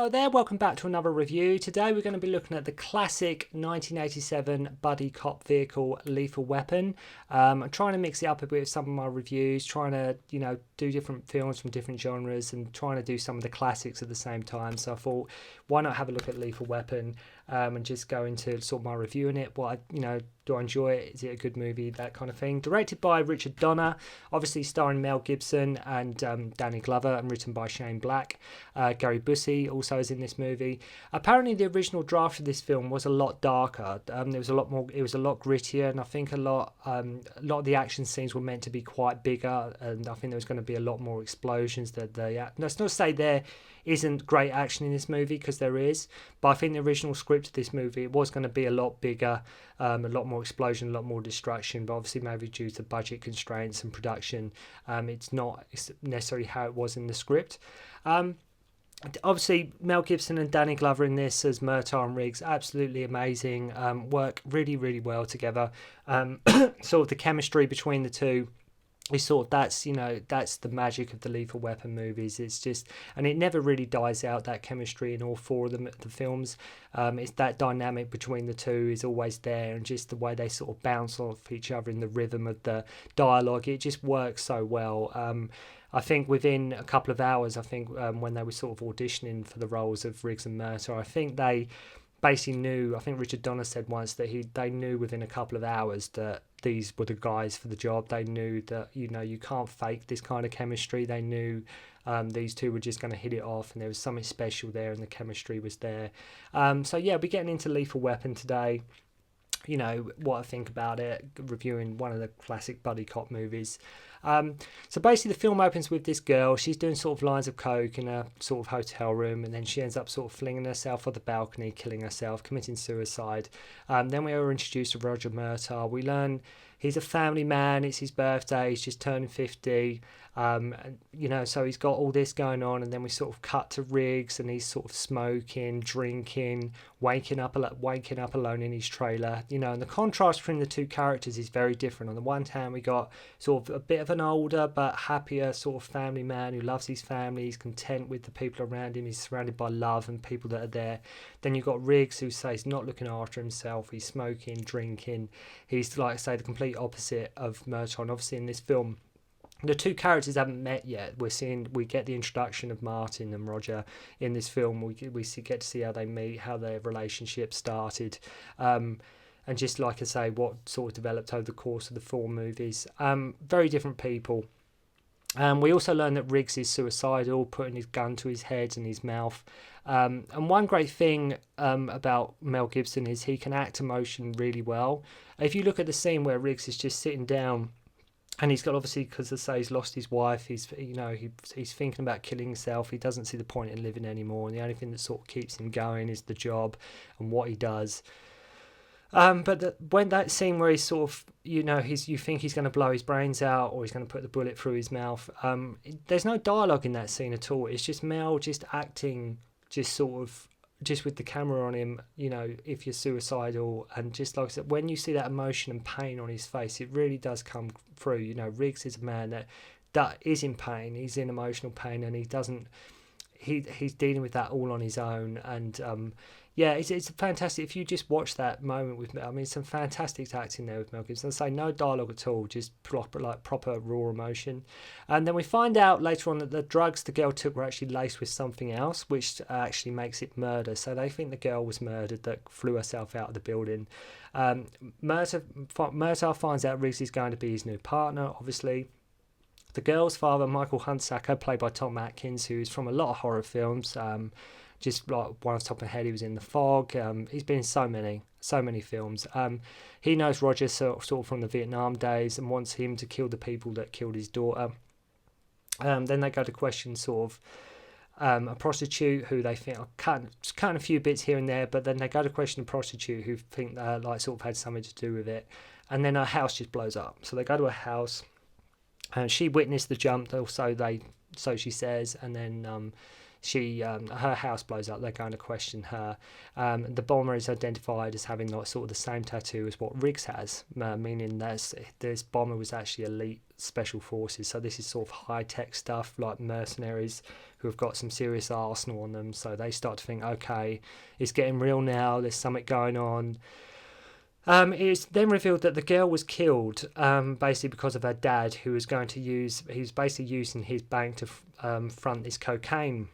Hello there, welcome back to another review. Today we're going to be looking at the classic 1987 buddy cop vehicle Lethal Weapon. I'm trying to mix it up a bit with some of my reviews, trying to, do different films from different genres and trying to do some of the classics at the same time. So I thought, why not have a look at Lethal Weapon and just go into sort of my review in it. Do I enjoy it? Is it a good movie? That kind of thing. Directed by Richard Donner, obviously starring Mel Gibson and Danny Glover, and written by Shane Black. Gary Busey also is in this movie. Apparently, the original draft of this film was a lot darker. There was a lot more. It was a lot grittier, and I think a lot of the action scenes were meant to be quite bigger. And I think there was going to be a lot more explosions. That's not to say there isn't great action in this movie, because there is, but I think the original script of this movie, it was going to be a lot bigger, a lot more explosion, a lot more destruction, but obviously maybe due to budget constraints and production, it's not necessarily how it was in the script. Obviously Mel Gibson and Danny Glover in this as Murtaugh and Riggs, absolutely amazing, work really, really well together. Sort of the chemistry between the two, it's sort of that's the magic of the Lethal Weapon movies. It's just, and it never really dies out, that chemistry in all four of them, the films. It's that dynamic between the two is always there, and just the way they sort of bounce off each other in the rhythm of the dialogue, it just works so well. I think within a couple of hours, when they were sort of auditioning for the roles of Riggs and Murtaugh, I think they basically knew, I think Richard Donner said once that they knew within a couple of hours that these were the guys for the job. They knew that, you can't fake this kind of chemistry. They knew these two were just going to hit it off, and there was something special there, and the chemistry was there. So yeah, we're getting into Lethal Weapon today. What I think about it, reviewing one of the classic buddy cop movies. So basically the film opens with this girl. She's doing sort of lines of coke in a sort of hotel room, and then she ends up sort of flinging herself off the balcony, killing herself, committing suicide. Then we are introduced to Roger Murtaugh. We learn he's a family man. It's his birthday. He's just turning 50. So he's got all this going on, and then we sort of cut to Riggs, and he's sort of smoking, drinking, waking up alone in his trailer. And the contrast between the two characters is very different. On the one hand, we got sort of a bit of an older but happier sort of family man who loves his family. He's content with the people around him. He's surrounded by love and people that are there. Then you've got Riggs, who says not looking after himself. He's smoking, drinking. He's, like I say, the complete opposite of Murtaugh. And obviously in this film, the two characters haven't met yet. We get the introduction of Martin and Roger in this film. We get to see how they meet, how their relationship started, and just like I say, what sort of developed over the course of the four movies. Very different people. We also learn that Riggs is suicidal, putting his gun to his head and his mouth. And one great thing about Mel Gibson is he can act emotion really well. If you look at the scene where Riggs is just sitting down, and he's got, obviously, because I say he's lost his wife, he's thinking about killing himself. He doesn't see the point in living anymore, and the only thing that sort of keeps him going is the job and what he does. When that scene where he's sort of, you think he's going to blow his brains out, or he's going to put the bullet through his mouth, there's no dialogue in that scene at all. It's just Mel just acting, just with the camera on him, if you're suicidal. And just like I said, when you see that emotion and pain on his face, it really does come through. Riggs is a man that is in pain. He's in emotional pain, and he's dealing with that all on his own. And it's fantastic. If you just watch that moment with Mel, some fantastic acting there with Mel Gibson. I say no dialogue at all, just proper raw emotion. And then we find out later on that the drugs the girl took were actually laced with something else, which actually makes it murder. So they think the girl was murdered, that flew herself out of the building. Murtaugh finds out Riggs is going to be his new partner, obviously. The girl's father, Michael Hunsaker, played by Tom Atkins, who is from a lot of horror films. Just like one off the top of my head, he was in The Fog. He's been in so many films. He knows Roger sort of from the Vietnam days, and wants him to kill the people that killed his daughter. Then they go to question sort of a prostitute who they think are cutting a few bits here and there, but then they go to question a prostitute who think sort of had something to do with it. And then her house just blows up. So they go to her house, and she witnessed the jump, so she says, and then her house blows up. They're going to question her. The bomber is identified as having like sort of the same tattoo as what Riggs has, meaning that this bomber was actually elite special forces. So this is sort of high tech stuff, like mercenaries who have got some serious arsenal on them. So they start to think, okay, it's getting real now. There's something going on. It's then revealed that the girl was killed basically because of her dad, who was he was basically using his bank to front this cocaine.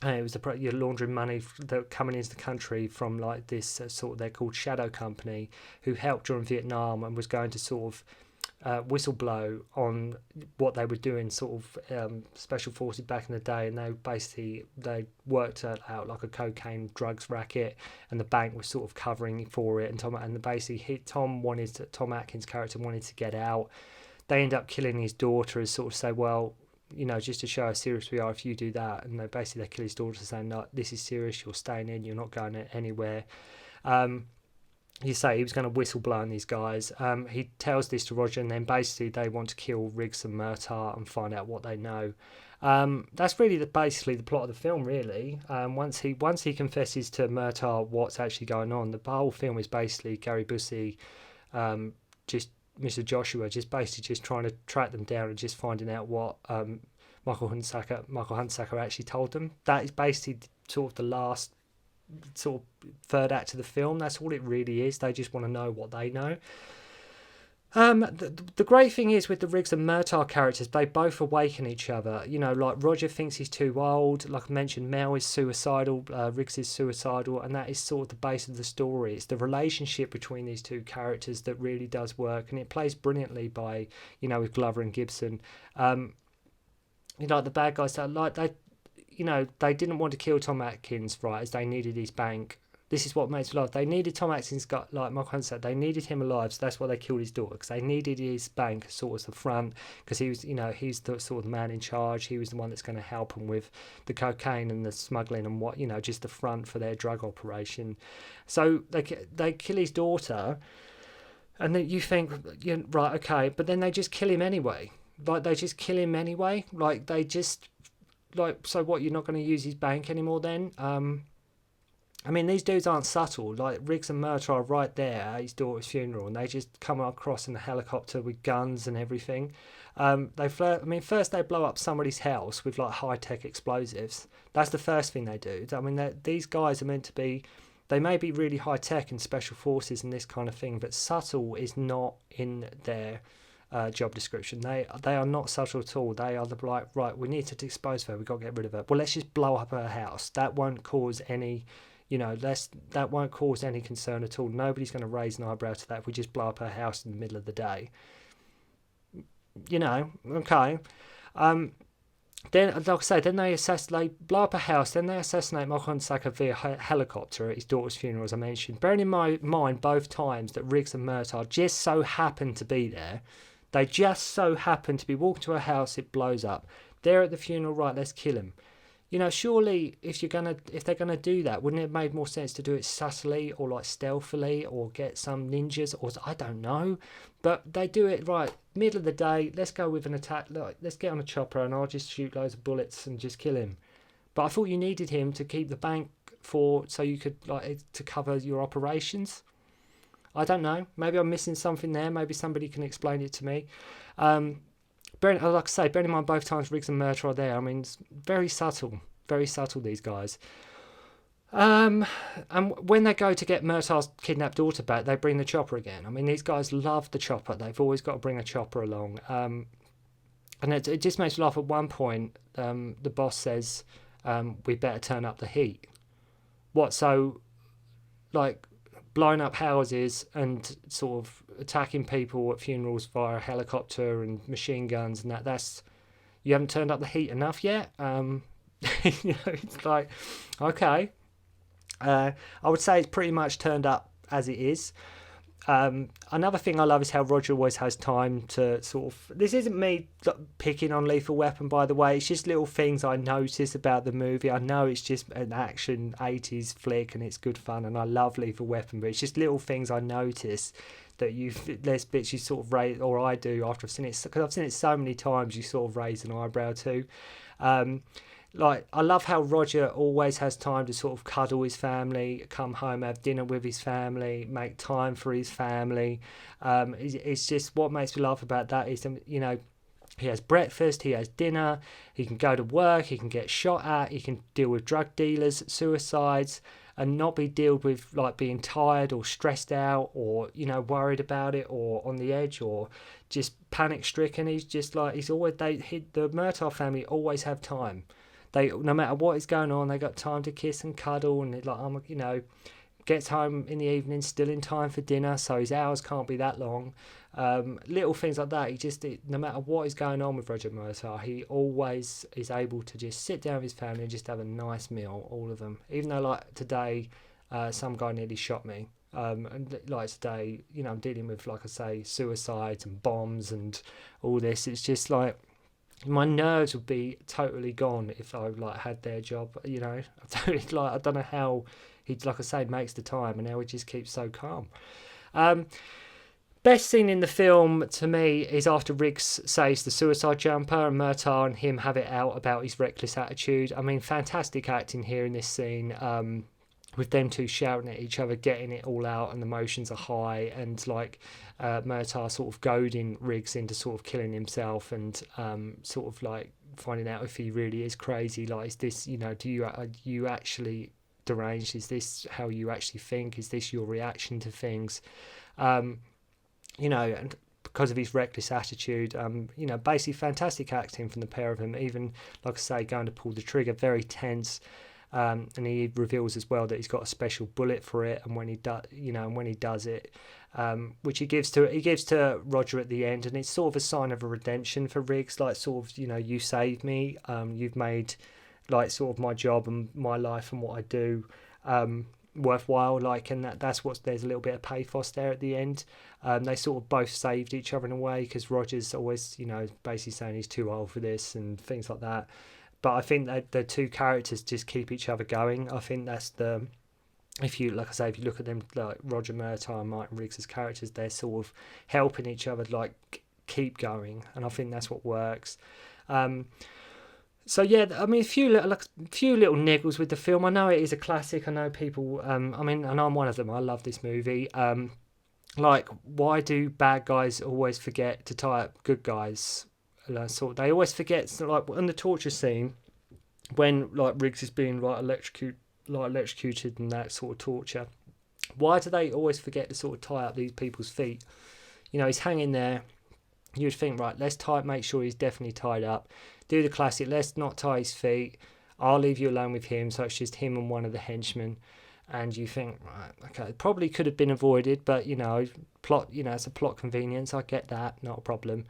It was you're laundering money that coming into the country from like this they're called Shadow Company, who helped during Vietnam and was going to sort of whistleblow on what they were doing, sort of special forces back in the day, and they worked out like a cocaine drugs racket, and the bank was sort of covering for it. And Tom Atkins' character wanted to get out. They end up killing his daughter as sort of say, well, you know, just to show how serious we are if you do that. And they kill his daughter, saying, no, this is serious, you're staying in, you're not going anywhere. You say he was going to whistleblow on these guys. He tells this to Roger, and then basically they want to kill Riggs and Murtaugh and find out what they know. That's really basically the plot of the film, really. Once he confesses to Murtaugh what's actually going on, the whole film is basically Gary Busey, just Mr. Joshua, just trying to track them down and just finding out what Michael Hunsaker actually told them. That is basically sort of the last sort of third act of the film. That's all it really is. They just want to know what they know. The great thing is with the Riggs and Murtaugh characters, they both awaken each other. You know, like Roger thinks he's too old. Like I mentioned, Mel is suicidal, Riggs is suicidal, and that is sort of the base of the story. It's the relationship between these two characters that really does work, and it plays brilliantly by, you know, with Glover and Gibson. You know, the bad guys, they didn't want to kill Tom Atkins, right, as they needed his bank. This is what makes it alive. They needed Tom Atkins, like Michael Hunt said, they needed him alive, so that's why they killed his daughter, because they needed his bank sort of the front, because he was, you know, he's the sort of the man in charge. He was the one that's going to help them with the cocaine and the smuggling and what, you know, just the front for their drug operation. So they kill his daughter, and then you think, right, okay, but then they just kill him anyway. Like, they just kill him anyway. Like, they just, like, so what, you're not going to use his bank anymore then? I mean, these dudes aren't subtle. Like, Riggs and Murtaugh are right there at his daughter's funeral, and they just come across in a helicopter with guns and everything. First they blow up somebody's house with, like, high-tech explosives. That's the first thing they do. I mean, these guys are meant to be... They may be really high-tech and special forces and this kind of thing, but subtle is not in their job description. They are not subtle at all. They are like, right, we need to dispose of her, we've got to get rid of her. Well, let's just blow up her house. That won't cause any... that won't cause any concern at all. Nobody's going to raise an eyebrow to that if we just blow up her house in the middle of the day. Okay. Then, like I say, they blow up a house, then they assassinate Michael Hunsaker via helicopter at his daughter's funeral, as I mentioned. Bearing in my mind both times that Riggs and Murtaugh just so happened to be there. They just so happened to be walking to a house, it blows up. They're at the funeral, right, let's kill him. You know, surely if they're gonna do that, wouldn't it have made more sense to do it subtly or like stealthily, or get some ninjas, or I don't know. But they do it right, middle of the day. Let's go with an attack. Like, let's get on a chopper and I'll just shoot loads of bullets and just kill him. But I thought you needed him to keep the bank so you could to cover your operations. I don't know. Maybe I'm missing something there. Maybe somebody can explain it to me. Like I say, bearing in mind both times Riggs and Murtaugh are there, I mean, it's very subtle, these guys. And when they go to get Murtaugh's kidnapped daughter back, they bring the chopper again. I mean, these guys love the chopper. They've always got to bring a chopper along. And it just makes me laugh. At one point, the boss says, we better turn up the heat. What, so, like, blowing up houses and sort of attacking people at funerals via a helicopter and machine guns and that's, you haven't turned up the heat enough yet? It's like, okay. I would say it's pretty much turned up as it is. Another thing I love is how Roger always has time to sort of... This isn't me picking on Lethal Weapon, by the way. It's just little things I notice about the movie. I know it's just an action 80s flick and it's good fun and I love Lethal Weapon, but it's just little things I notice that there's bits you sort of raise, or I do after I've seen it, because I've seen it so many times, you sort of raise an eyebrow to. like, I love how Roger always has time to sort of cuddle his family, come home, have dinner with his family, make time for his family. It's just what makes me laugh about that is, you know, he has breakfast, he has dinner, he can go to work, he can get shot at, he can deal with drug dealers, suicides, and not be dealt with like being tired or stressed out or, you know, worried about it or on the edge or just panic stricken. He's just like, he's always, the Murtaugh family always have time. They, no matter what is going on, they got time to kiss and cuddle, and like, you know, gets home in the evening still in time for dinner, so his hours can't be that long. Little things like that. He just, no matter what is going on with Roger Murtaugh, he always is able to just sit down with his family and just have a nice meal, all of them. Even though, like today, some guy nearly shot me. And like today, you know, I'm dealing with, like I say, suicides and bombs and all this. It's just like, my nerves would be totally gone if I like had their job. You know, I don't know how he, like I say, makes the time and how he just keeps so calm. Best scene in the film to me is after Riggs says the suicide jumper and Murtaugh and him have it out about his reckless attitude. I mean, fantastic acting here in this scene. With them two shouting at each other, getting it all out, and the emotions are high, and like Murtaugh sort of goading Riggs into sort of killing himself, and sort of like finding out if he really is crazy. Like, is this, you know, are you actually deranged? Is this how you actually think? Is this your reaction to things? You know, and because of his reckless attitude, you know, basically fantastic acting from the pair of them. Even, like I say, going to pull the trigger, very tense. And he reveals as well that he's got a special bullet for it, and when he does, you know, and when he does it, which he gives to Roger at the end, and it's sort of a sign of a redemption for Riggs, like sort of, you know, you saved me, you've made like sort of my job and my life and what I do worthwhile, like, and that's what, there's a little bit of pathos there at the end. They sort of both saved each other in a way, because Roger's always, you know, basically saying he's too old for this and things like that. But I think that the two characters just keep each other going. I think that's the, if you, like I say, if you look at them, like Roger Murtaugh and Martin Riggs as characters, they're sort of helping each other, like, keep going, and I think that's what works. So yeah, I mean, a few little niggles with the film. I know it is a classic. I know people. I mean, and I'm one of them. I love this movie. Like, why do bad guys always forget to tie up good guys? They always forget, so like in the torture scene, when like Riggs is being like electrocuted and that sort of torture. Why do they always forget to sort of tie up these people's feet? You know, he's hanging there. You'd think, right, let's make sure he's definitely tied up. Do the classic, let's not tie his feet. I'll leave you alone with him, so it's just him and one of the henchmen. And you think, right, okay, it probably could have been avoided, but you know, it's a plot convenience. I get that, not a problem.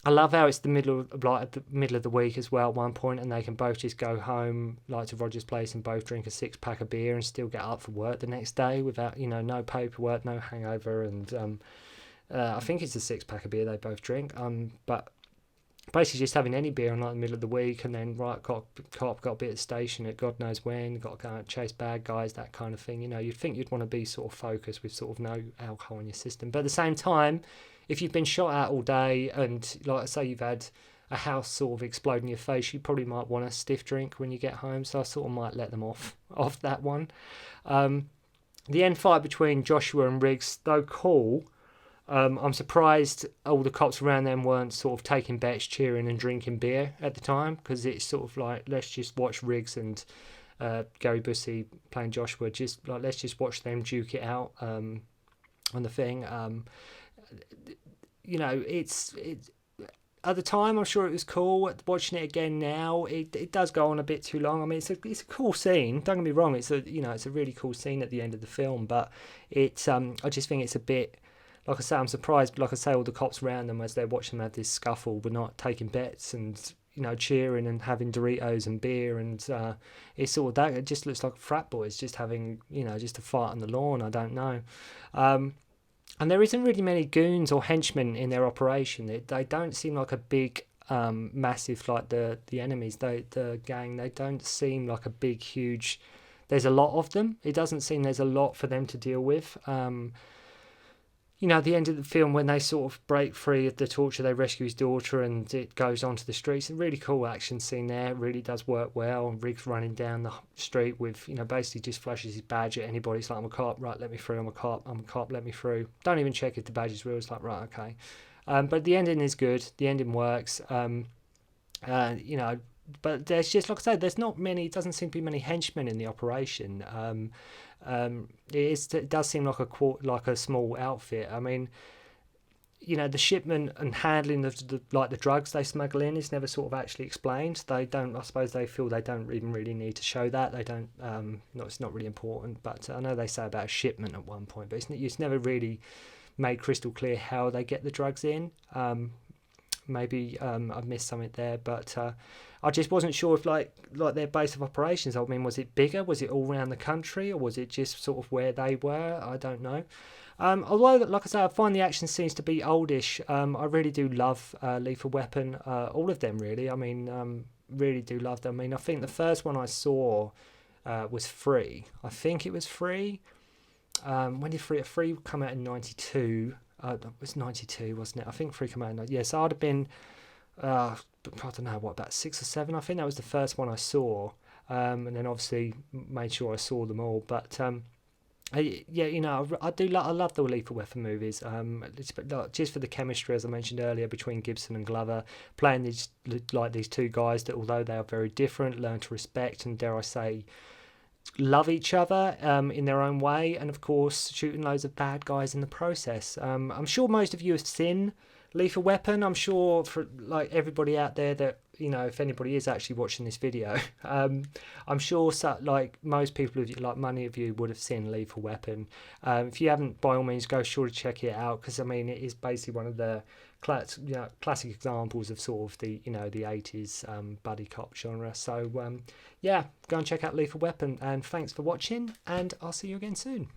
I love how it's the middle of the week as well at one point, and they can both just go home, like to Roger's place, and both drink a 6-pack of beer and still get up for work the next day without, you know, no paperwork, no hangover, and I think it's a 6-pack of beer they both drink. But basically just having any beer on like the middle of the week, and then right, got a bit of station at God knows when, got to go and chase bad guys, that kind of thing. You know, you'd think you'd want to be sort of focused with sort of no alcohol in your system, but at the same time, if you've been shot at all day and, like I say, you've had a house sort of explode in your face, you probably might want a stiff drink when you get home. So I sort of might let them off that one. The end fight between Joshua and Riggs, though cool, I'm surprised all the cops around them weren't sort of taking bets, cheering and drinking beer at the time, because it's sort of like, let's just watch Riggs and Gary Busey playing Joshua. Just like, let's just watch them duke it out on the thing. You know, it's at the time, I'm sure it was cool. Watching it again now, it does go on a bit too long. I mean, it's a cool scene. Don't get me wrong. It's a really cool scene at the end of the film. But it's I just think it's a bit, like I say, I'm surprised. But like I say, all the cops around them as they're watching them have this scuffle, were not taking bets and, you know, cheering and having Doritos and beer, and it's sort of that. It just looks like frat boys just having, you know, just a fight on the lawn. I don't know. And there isn't really many goons or henchmen in their operation. They don't seem like a big, massive, like the enemies, the gang. They don't seem like a big, huge. There's a lot of them. It doesn't seem there's a lot for them to deal with. you know, at the end of the film when they sort of break free of the torture, they rescue his daughter and it goes onto the streets. A really cool action scene there. It really does work well. And Riggs running down the street with, you know, basically just flashes his badge at anybody. It's like, I'm a cop, right, let me through. I'm a cop, let me through. Don't even check if the badge is real. It's like, right, okay. But the ending is good. The ending works. You know, but there's just, like I said, there's not many, it doesn't seem to be many henchmen in the operation. It does seem like a small outfit. I mean, you know, the shipment and handling of the drugs they smuggle in is never sort of actually explained. They don't, I suppose they feel they don't even really need to show that. They don't, it's not really important. But I know they say about a shipment at one point, but it's never really made crystal clear how they get the drugs in. Maybe I've missed something there, but I just wasn't sure if like their base of operations. I mean, was it bigger? Was it all around the country, or was it just sort of where they were? I don't know. Although, like I say, I find the action scenes to be oldish. I really do love Lethal Weapon, all of them really. I mean, really do love them. I mean, I think the first one I saw was Free. I think it was Free. When did Free come out in '92? It was 92, wasn't it? I think Free came out in, yeah, so I'd have been, I don't know, about 6 or 7? I think that was the first one I saw. And then obviously made sure I saw them all. But yeah, you know, I love the Lethal Weapon movies. Just for the chemistry, as I mentioned earlier, between Gibson and Glover, playing these two guys that, although they are very different, learn to respect and, dare I say, love each other in their own way, and of course shooting loads of bad guys in the process. I'm sure most of you have seen Lethal Weapon. I'm sure for like everybody out there that, you know, if anybody is actually watching this video, I'm sure like most people, like many of you, would have seen Lethal Weapon. If you haven't, by all means go sure to check it out, because I mean it is basically one of the classic examples of sort of the, you know, the 80s buddy cop genre. So yeah, go and check out Lethal Weapon, and thanks for watching, and I'll see you again soon.